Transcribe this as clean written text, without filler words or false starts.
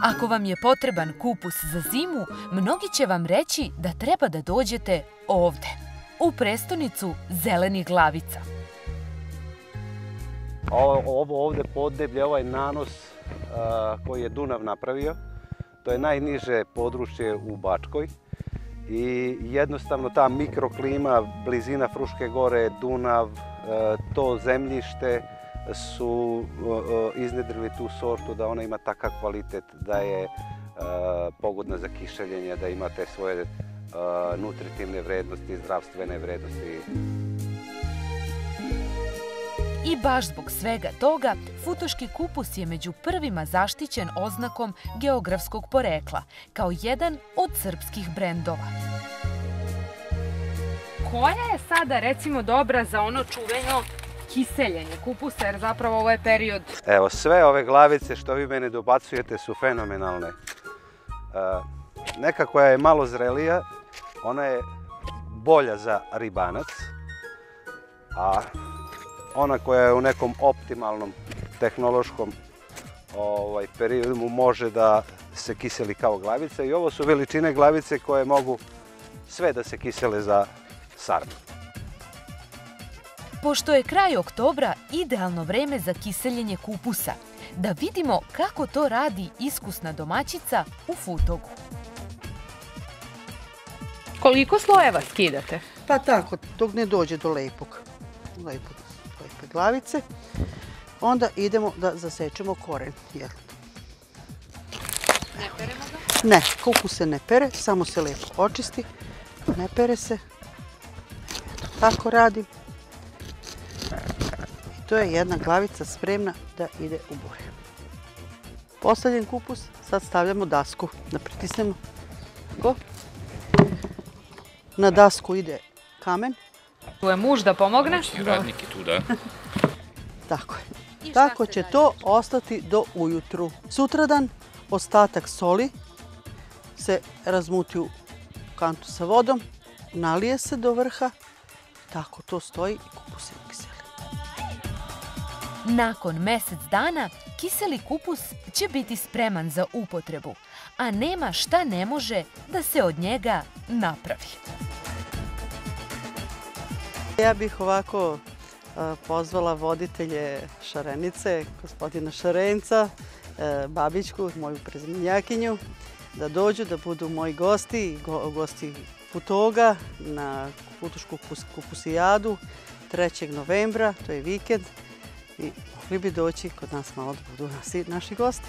Ako vam je potreban kupus za zimu, mnogi će vam reći da treba da dođete ovde, u prestonicu zelenih glavica. Ovo ovde podneblje, ovaj nanos koji je Dunav napravio, to je najniže područje u Bačkoj i jednostavno ta mikroklima, blizina Fruške gore, Dunav, to zemljište su iznedrili tu sortu da ona ima takav kvalitet da je pogodna za kišeljenje, da ima te svoje nutritivne vrednosti, zdravstvene vrednosti. I baš zbog svega toga, futoški kupus je među prvima zaštićen oznakom geografskog porekla, kao jedan od srpskih brendova. Koja je sada, recimo, dobra za ono čuveno kiseljenje kupusa, jer zapravo ovo je period... Evo, sve ove glavice što vi mene dobacujete su fenomenalne. Neka koja je malo zrelija, ona je bolja za ribanac, a ona koja je u nekom optimalnom tehnološkom periodu može da se kiseli kao glavica i ovo su veličine glavice koje mogu sve da se kisele za sarmu. Pošto je kraj oktobra idealno vreme za kiseljenje kupusa, da vidimo kako to radi iskusna domaćica u Futogu. Koliko slojeva skidate? Pa tako, dok ne dođe do lepe glavice, onda idemo da zasečemo koren. Ne peremo ga? Ne, kupus se ne pere, samo se lepo očisti, ne pere se. Tako radim. I to je jedna glavica spremna da ide u bure. Postavljen kupus, sad stavljamo dasku, da pritisnemo. Tako. Na dasku ide kamen. Tu je muž da pomogne? Radnik je tu, da. Tako je. Tako će to ostati do ujutru. Sutradan ostatak soli se razmuti u kantu sa vodom, nalije se do vrha, tako to stoji i kupus se kiseli. Nakon mesec dana, kiseli kupus će biti spreman za upotrebu, a nema šta ne može da se od njega napravi. Ja bih ovako pozvala voditelje Šarenice, gospodina Šarenca, babićku, moju prezimenjakinju, da dođu, da budu moji gosti, gosti Futoga na Futošku kupusijadu 3. novembra, to je vikend i mogli bi doći kod nas malo da budu naši gosti.